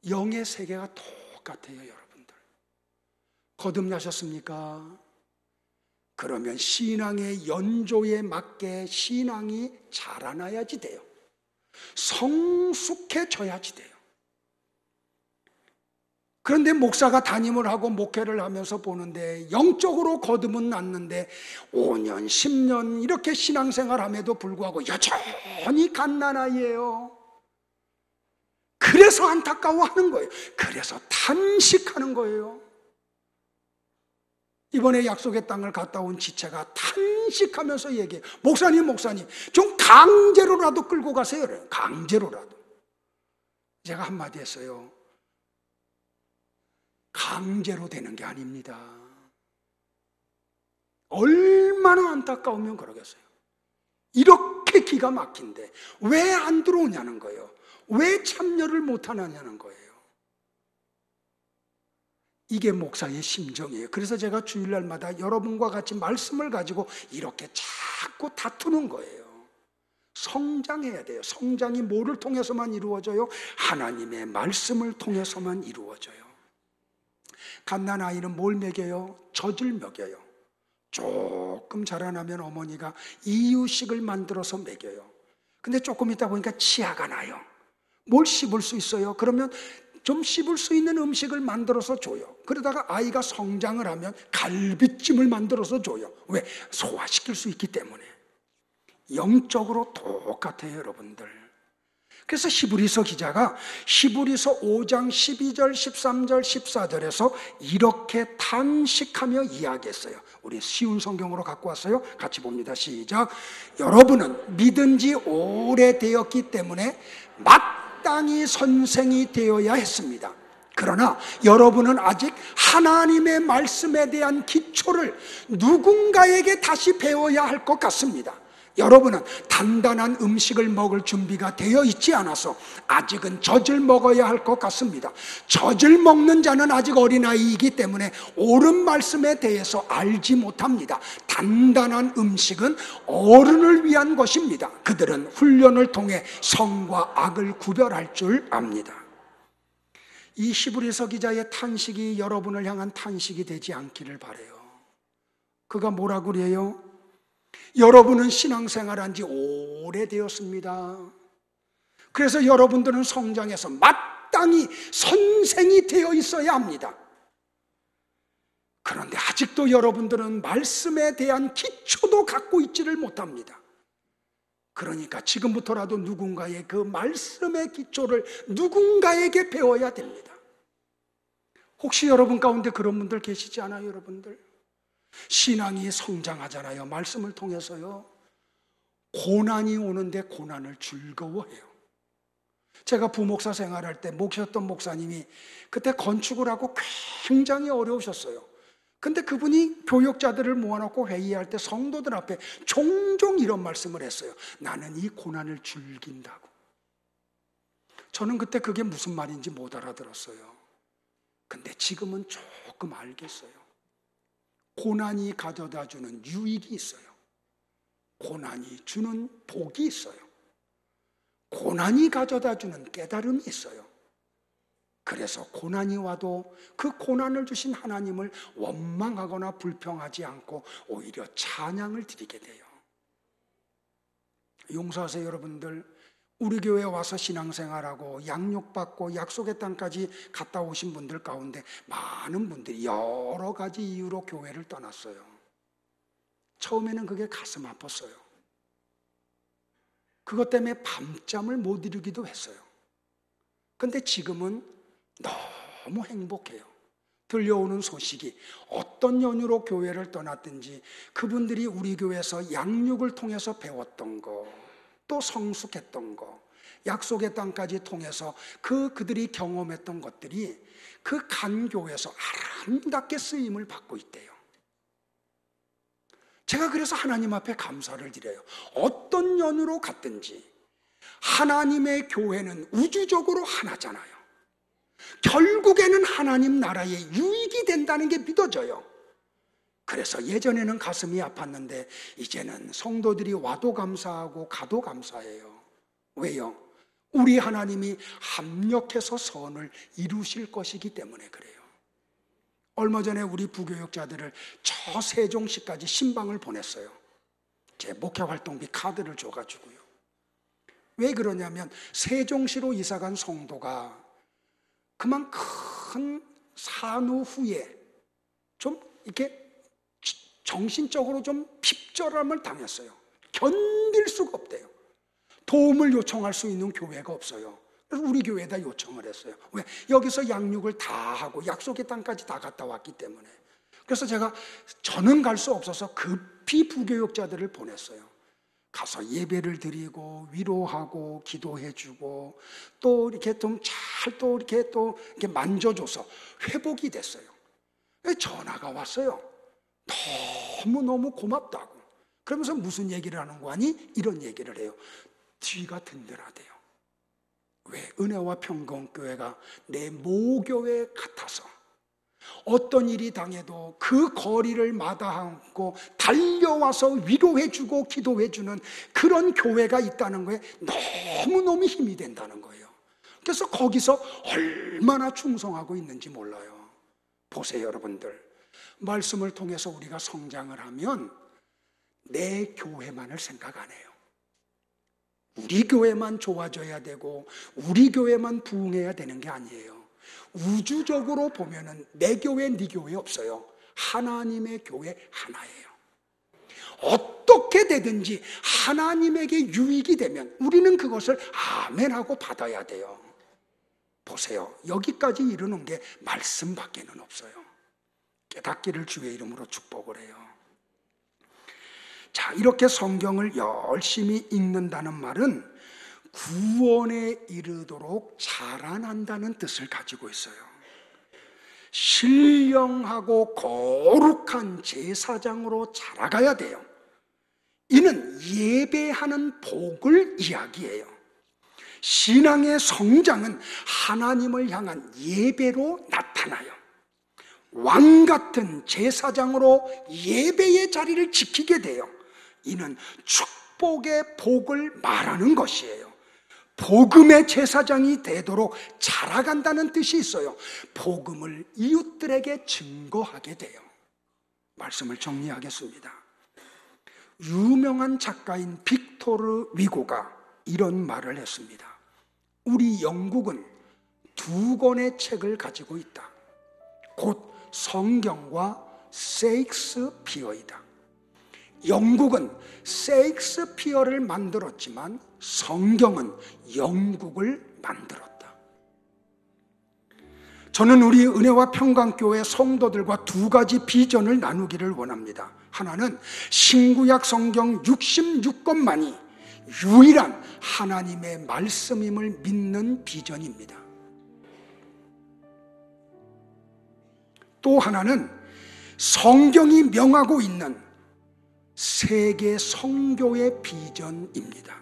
영의 세계가 똑같아요, 여러분들. 거듭나셨습니까? 그러면 신앙의 연조에 맞게 신앙이 자라나야지 돼요. 성숙해져야지 돼요. 그런데 목사가 담임을 하고 목회를 하면서 보는데 영적으로 거듭은 났는데 5년, 10년 이렇게 신앙생활함에도 불구하고 여전히 갓난아이예요. 그래서 안타까워하는 거예요. 그래서 탄식하는 거예요. 이번에 약속의 땅을 갔다 온 지체가 탄식하면서 얘기해요. 목사님 좀 강제로라도 끌고 가세요. 강제로라도. 제가 한마디 했어요. 강제로 되는 게 아닙니다. 얼마나 안타까우면 그러겠어요. 이렇게 기가 막힌데 왜 안 들어오냐는 거예요. 왜 참여를 못 하느냐는 거예요. 이게 목사의 심정이에요. 그래서 제가 주일날마다 여러분과 같이 말씀을 가지고 이렇게 자꾸 다투는 거예요. 성장해야 돼요. 성장이 뭐를 통해서만 이루어져요? 하나님의 말씀을 통해서만 이루어져요. 갓난아이는 뭘 먹여요? 젖을 먹여요. 조금 자라나면 어머니가 이유식을 만들어서 먹여요. 근데 조금 있다 보니까 치아가 나요. 뭘 씹을 수 있어요? 그러면 좀 씹을 수 있는 음식을 만들어서 줘요. 그러다가 아이가 성장을 하면 갈비찜을 만들어서 줘요. 왜? 소화시킬 수 있기 때문에. 영적으로 똑같아요, 여러분들. 그래서 히브리서 기자가 히브리서 5장 12절, 13절, 14절에서 이렇게 탄식하며 이야기했어요. 우리 쉬운 성경으로 갖고 왔어요. 같이 봅니다. 시작. 여러분은 믿은 지 오래되었기 때문에 마땅히 선생이 되어야 했습니다. 그러나 여러분은 아직 하나님의 말씀에 대한 기초를 누군가에게 다시 배워야 할 것 같습니다. 여러분은 단단한 음식을 먹을 준비가 되어 있지 않아서 아직은 젖을 먹어야 할 것 같습니다. 젖을 먹는 자는 아직 어린아이이기 때문에 옳은 말씀에 대해서 알지 못합니다. 단단한 음식은 어른을 위한 것입니다. 그들은 훈련을 통해 성과 악을 구별할 줄 압니다. 이 히브리서 기자의 탄식이 여러분을 향한 탄식이 되지 않기를 바라요. 그가 뭐라고 그래요? 여러분은 신앙생활한 지 오래되었습니다. 그래서 여러분들은 성장해서 마땅히 선생이 되어 있어야 합니다. 그런데 아직도 여러분들은 말씀에 대한 기초도 갖고 있지를 못합니다. 그러니까 지금부터라도 누군가의 그 말씀의 기초를 누군가에게 배워야 됩니다. 혹시 여러분 가운데 그런 분들 계시지 않아요, 여러분들? 신앙이 성장하잖아요. 말씀을 통해서요. 고난이 오는데 고난을 즐거워해요. 제가 부목사 생활할 때 모셨던 목사님이 그때 건축을 하고 굉장히 어려우셨어요. 근데 그분이 교역자들을 모아놓고 회의할 때 성도들 앞에 종종 이런 말씀을 했어요. 나는 이 고난을 즐긴다고. 저는 그때 그게 무슨 말인지 못 알아들었어요. 근데 지금은 조금 알겠어요. 고난이 가져다 주는 유익이 있어요. 고난이 주는 복이 있어요. 고난이 가져다 주는 깨달음이 있어요. 그래서 고난이 와도 그 고난을 주신 하나님을 원망하거나 불평하지 않고 오히려 찬양을 드리게 돼요. 용서하세요, 여러분들. 우리 교회에 와서 신앙생활하고 양육받고 약속의 땅까지 갔다 오신 분들 가운데 많은 분들이 여러 가지 이유로 교회를 떠났어요. 처음에는 그게 가슴 아팠어요. 그것 때문에 밤잠을 못 이루기도 했어요. 근데 지금은 너무 행복해요. 들려오는 소식이 어떤 연유로 교회를 떠났든지 그분들이 우리 교회에서 양육을 통해서 배웠던 거, 또 성숙했던 거, 약속의 땅까지 통해서 그들이 경험했던 것들이 그 간 교회에서 아름답게 쓰임을 받고 있대요. 제가 그래서 하나님 앞에 감사를 드려요. 어떤 연유로 갔든지 하나님의 교회는 우주적으로 하나잖아요. 결국에는 하나님 나라의 유익이 된다는 게 믿어져요. 그래서 예전에는 가슴이 아팠는데 이제는 성도들이 와도 감사하고 가도 감사해요. 왜요? 우리 하나님이 합력해서 선을 이루실 것이기 때문에 그래요. 얼마 전에 우리 부교육자들을 저 세종시까지 신방을 보냈어요. 제 목회활동비 카드를 줘가지고요. 왜 그러냐면 세종시로 이사간 성도가 그만 큰 산후 후에 좀 이렇게 정신적으로 좀 핍절함을 당했어요. 견딜 수가 없대요. 도움을 요청할 수 있는 교회가 없어요. 그래서 우리 교회에다 요청을 했어요. 왜? 여기서 양육을 다 하고 약속의 땅까지 다 갔다 왔기 때문에. 그래서 저는 갈 수 없어서 급히 부교육자들을 보냈어요. 가서 예배를 드리고 위로하고 기도해주고 또 이렇게 좀 잘 또 이렇게 만져줘서 회복이 됐어요. 전화가 왔어요. 너무너무 고맙다고. 그러면서 무슨 얘기를 하는 거 아니? 이런 얘기를 해요. 뒤가 든든하대요. 왜? 은혜와 평강교회가 내 모교회 같아서 어떤 일이 당해도 그 거리를 마다하고 달려와서 위로해주고 기도해주는 그런 교회가 있다는 거에 너무너무 힘이 된다는 거예요. 그래서 거기서 얼마나 충성하고 있는지 몰라요. 보세요, 여러분들. 말씀을 통해서 우리가 성장을 하면 내 교회만을 생각 안 해요. 우리 교회만 좋아져야 되고 우리 교회만 부흥해야 되는 게 아니에요. 우주적으로 보면은 내 교회, 네 교회 없어요. 하나님의 교회 하나예요. 어떻게 되든지 하나님에게 유익이 되면 우리는 그것을 아멘하고 받아야 돼요. 보세요. 여기까지 이르는 게 말씀밖에는 없어요. 깨닫기를 주의 이름으로 축복을 해요. 자, 이렇게 성경을 열심히 읽는다는 말은 구원에 이르도록 자라난다는 뜻을 가지고 있어요. 신령하고 거룩한 제사장으로 자라가야 돼요. 이는 예배하는 복을 이야기해요. 신앙의 성장은 하나님을 향한 예배로 나타나요. 왕 같은 제사장으로 예배의 자리를 지키게 돼요. 이는 축복의 복을 말하는 것이에요. 복음의 제사장이 되도록 자라간다는 뜻이 있어요. 복음을 이웃들에게 증거하게 돼요. 말씀을 정리하겠습니다. 유명한 작가인 빅토르 위고가 이런 말을 했습니다. 우리 영국은 두 권의 책을 가지고 있다. 곧 성경과 셰익스피어이다. 영국은 셰익스피어를 만들었지만 성경은 영국을 만들었다. 저는 우리 은혜와 평강교회 성도들과 두 가지 비전을 나누기를 원합니다. 하나는 신구약 성경 66권만이 유일한 하나님의 말씀임을 믿는 비전입니다. 또 하나는 성경이 명하고 있는 세계 성교의 비전입니다.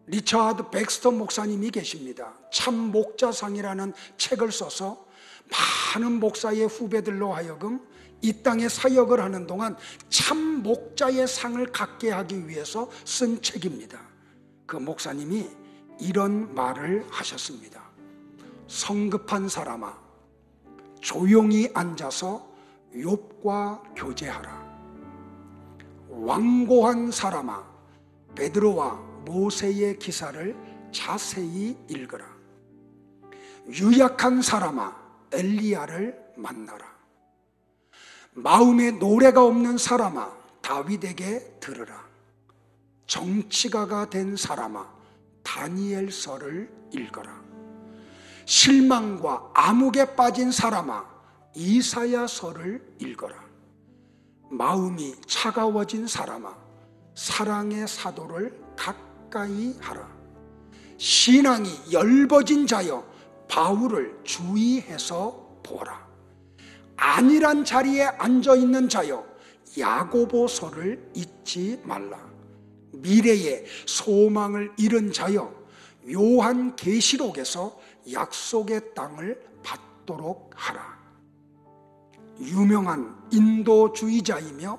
리처드 백스터 목사님이 계십니다. 참 목자상이라는 책을 써서 많은 목사의 후배들로 하여금 이 땅에 사역을 하는 동안 참 목자의 상을 갖게 하기 위해서 쓴 책입니다. 그 목사님이 이런 말을 하셨습니다. 성급한 사람아, 조용히 앉아서 욥과 교제하라. 완고한 사람아, 베드로와 모세의 기사를 자세히 읽으라. 유약한 사람아, 엘리야를 만나라. 마음에 노래가 없는 사람아, 다윗에게 들으라. 정치가가 된 사람아, 다니엘서를 읽어라. 실망과 암흑에 빠진 사람아, 이사야서를 읽어라. 마음이 차가워진 사람아, 사랑의 사도를 가까이 하라. 신앙이 열버진 자여, 바울을 주의해서 보라. 안일한 자리에 앉아있는 자여, 야고보서를 잊지 말라. 미래의 소망을 잃은 자여, 요한계시록에서 약속의 땅을 받도록 하라. 유명한 인도주의자이며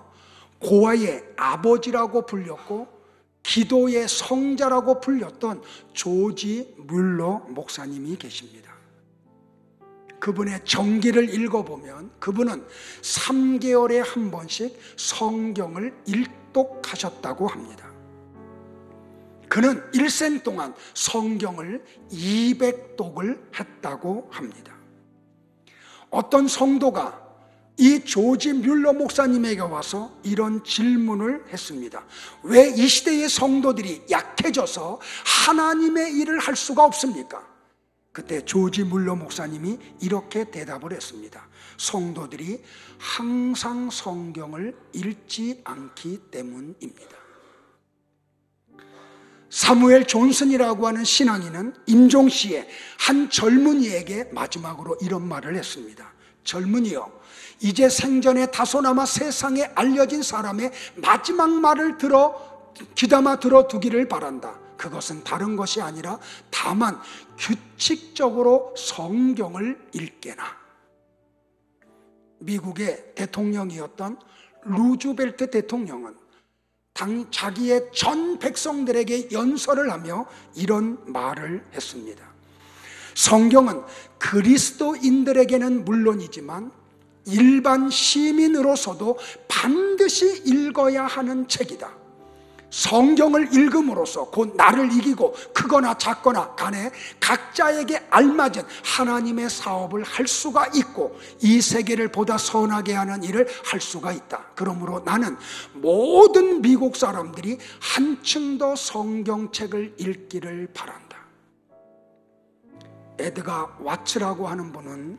고아의 아버지라고 불렸고 기도의 성자라고 불렸던 조지 뮬러 목사님이 계십니다. 그분의 정기를 읽어보면 그분은 3개월에 한 번씩 성경을 일독하셨다고 합니다. 그는 일생 동안 성경을 200독을 했다고 합니다. 어떤 성도가 이 조지 뮬러 목사님에게 와서 이런 질문을 했습니다. 왜 이 시대의 성도들이 약해져서 하나님의 일을 할 수가 없습니까? 그때 조지 뮬러 목사님이 이렇게 대답을 했습니다. 성도들이 항상 성경을 읽지 않기 때문입니다. 사무엘 존슨이라고 하는 신앙인은 임종시에 한 젊은이에게 마지막으로 이런 말을 했습니다. 젊은이여, 이제 생전에 다소나마 세상에 알려진 사람의 마지막 말을 귀담아 들어두기를 바란다. 그것은 다른 것이 아니라 다만 규칙적으로 성경을 읽게나. 미국의 대통령이었던 루즈벨트 대통령은 자기의 전 백성들에게 연설을 하며 이런 말을 했습니다. 성경은 그리스도인들에게는 물론이지만 일반 시민으로서도 반드시 읽어야 하는 책이다. 성경을 읽음으로써 곧 나를 이기고 크거나 작거나 간에 각자에게 알맞은 하나님의 사업을 할 수가 있고 이 세계를 보다 선하게 하는 일을 할 수가 있다. 그러므로 나는 모든 미국 사람들이 한층 더 성경책을 읽기를 바란다. 에드가 와츠라고 하는 분은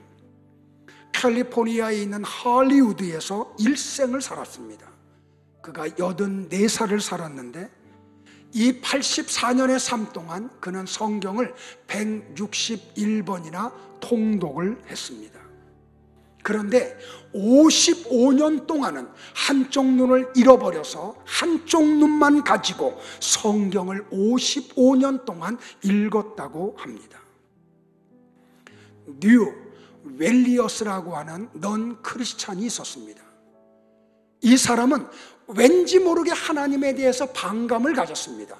캘리포니아에 있는 할리우드에서 일생을 살았습니다. 그가 84살을 살았는데 이 84년의 삶 동안 그는 성경을 161번이나 통독을 했습니다. 그런데 55년 동안은 한쪽 눈을 잃어버려서 한쪽 눈만 가지고 성경을 55년 동안 읽었다고 합니다. 뉴 웰리어스라고 하는 넌 크리스찬이 있었습니다. 이 사람은 왠지 모르게 하나님에 대해서 반감을 가졌습니다.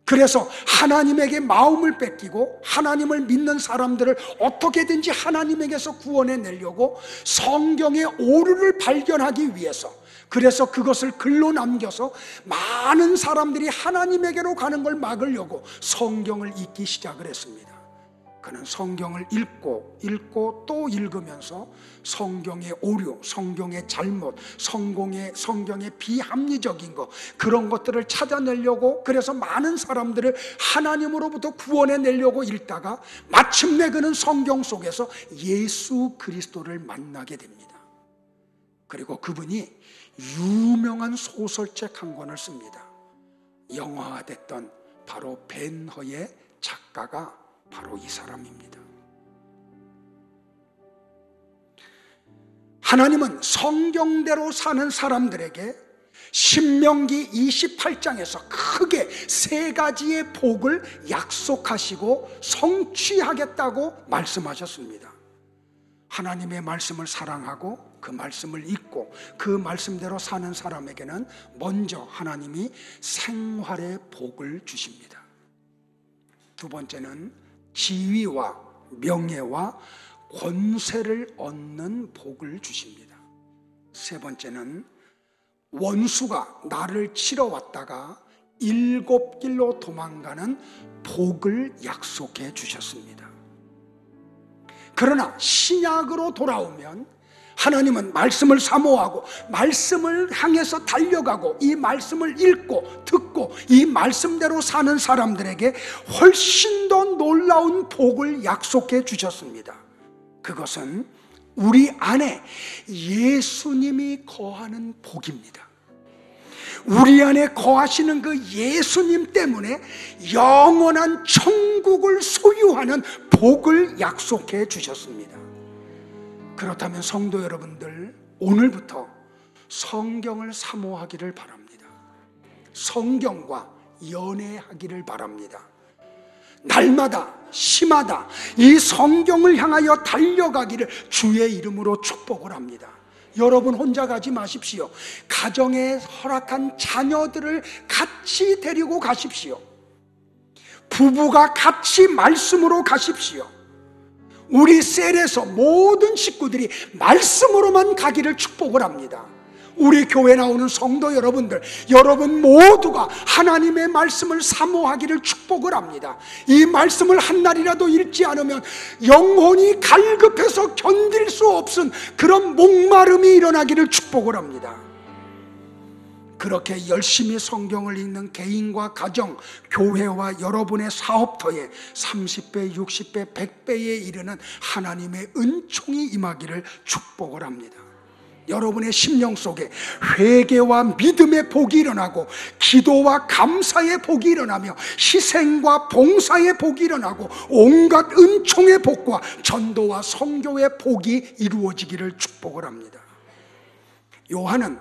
그래서 하나님에게 마음을 뺏기고 하나님을 믿는 사람들을 어떻게든지 하나님에게서 구원해내려고 성경의 오류를 발견하기 위해서, 그래서 그것을 글로 남겨서 많은 사람들이 하나님에게로 가는 걸 막으려고 성경을 읽기 시작을 했습니다. 그는 성경을 읽고 또 읽으면서 성경의 오류, 성경의 잘못, 성경의 비합리적인 것, 그런 것들을 찾아내려고, 그래서 많은 사람들을 하나님으로부터 구원해내려고 읽다가 마침내 그는 성경 속에서 예수 그리스도를 만나게 됩니다. 그리고 그분이 유명한 소설책 한 권을 씁니다. 영화화됐던 바로 벤허의 작가가 바로 이 사람입니다. 하나님은 성경대로 사는 사람들에게 신명기 28장에서 크게 3가지의 복을 약속하시고 성취하겠다고 말씀하셨습니다. 하나님의 말씀을 사랑하고 그 말씀을 읽고 그 말씀대로 사는 사람에게는 먼저 하나님이 생활의 복을 주십니다. 두 번째는 지위와 명예와 권세를 얻는 복을 주십니다. 세 번째는 원수가 나를 치러 왔다가 일곱 길로 도망가는 복을 약속해 주셨습니다. 그러나 신약으로 돌아오면 하나님은 말씀을 사모하고 말씀을 향해서 달려가고 이 말씀을 읽고 듣고 이 말씀대로 사는 사람들에게 훨씬 더 놀라운 복을 약속해 주셨습니다. 그것은 우리 안에 예수님이 거하는 복입니다. 우리 안에 거하시는 그 예수님 때문에 영원한 천국을 소유하는 복을 약속해 주셨습니다. 그렇다면 성도 여러분들, 오늘부터 성경을 사모하기를 바랍니다. 성경과 연애하기를 바랍니다. 날마다 시마다 이 성경을 향하여 달려가기를 주의 이름으로 축복을 합니다. 여러분 혼자 가지 마십시오. 가정에 허락한 자녀들을 같이 데리고 가십시오. 부부가 같이 말씀으로 가십시오. 우리 셀에서 모든 식구들이 말씀으로만 가기를 축복을 합니다. 우리 교회 나오는 성도 여러분들, 여러분 모두가 하나님의 말씀을 사모하기를 축복을 합니다. 이 말씀을 한 날이라도 읽지 않으면 영혼이 갈급해서 견딜 수 없은 그런 목마름이 일어나기를 축복을 합니다. 그렇게 열심히 성경을 읽는 개인과 가정, 교회와 여러분의 사업터에 30배, 60배, 100배에 이르는 하나님의 은총이 임하기를 축복을 합니다. 여러분의 심령 속에 회개와 믿음의 복이 일어나고 기도와 감사의 복이 일어나며 희생과 봉사의 복이 일어나고 온갖 은총의 복과 전도와 선교의 복이 이루어지기를 축복을 합니다. 요한은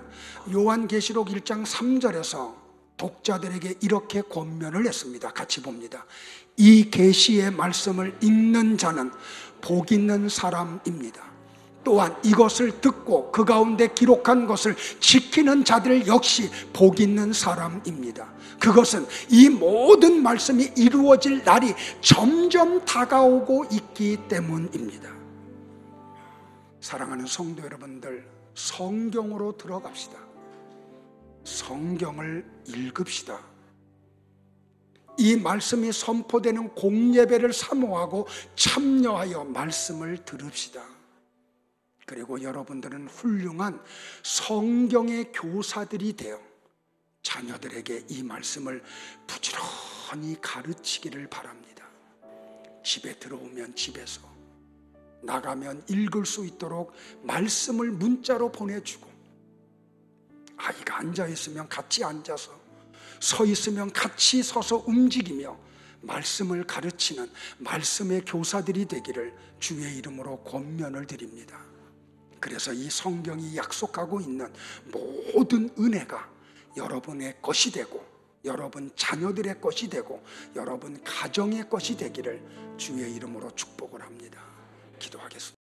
요한계시록 1장 3절에서 독자들에게 이렇게 권면을 했습니다. 같이 봅니다. 이 계시의 말씀을 읽는 자는 복 있는 사람입니다. 또한 이것을 듣고 그 가운데 기록한 것을 지키는 자들 역시 복 있는 사람입니다. 그것은 이 모든 말씀이 이루어질 날이 점점 다가오고 있기 때문입니다. 사랑하는 성도 여러분들, 성경으로 들어갑시다. 성경을 읽읍시다. 이 말씀이 선포되는 공예배를 사모하고 참여하여 말씀을 들읍시다. 그리고 여러분들은 훌륭한 성경의 교사들이 되어 자녀들에게 이 말씀을 부지런히 가르치기를 바랍니다. 집에 들어오면 집에서, 나가면 읽을 수 있도록 말씀을 문자로 보내주고, 아이가 앉아있으면 같이 앉아서, 서 있으면 같이 서서 움직이며 말씀을 가르치는 말씀의 교사들이 되기를 주의 이름으로 권면을 드립니다. 그래서 이 성경이 약속하고 있는 모든 은혜가 여러분의 것이 되고, 여러분 자녀들의 것이 되고, 여러분 가정의 것이 되기를 주의 이름으로 축복을 합니다. 기도하겠습니다.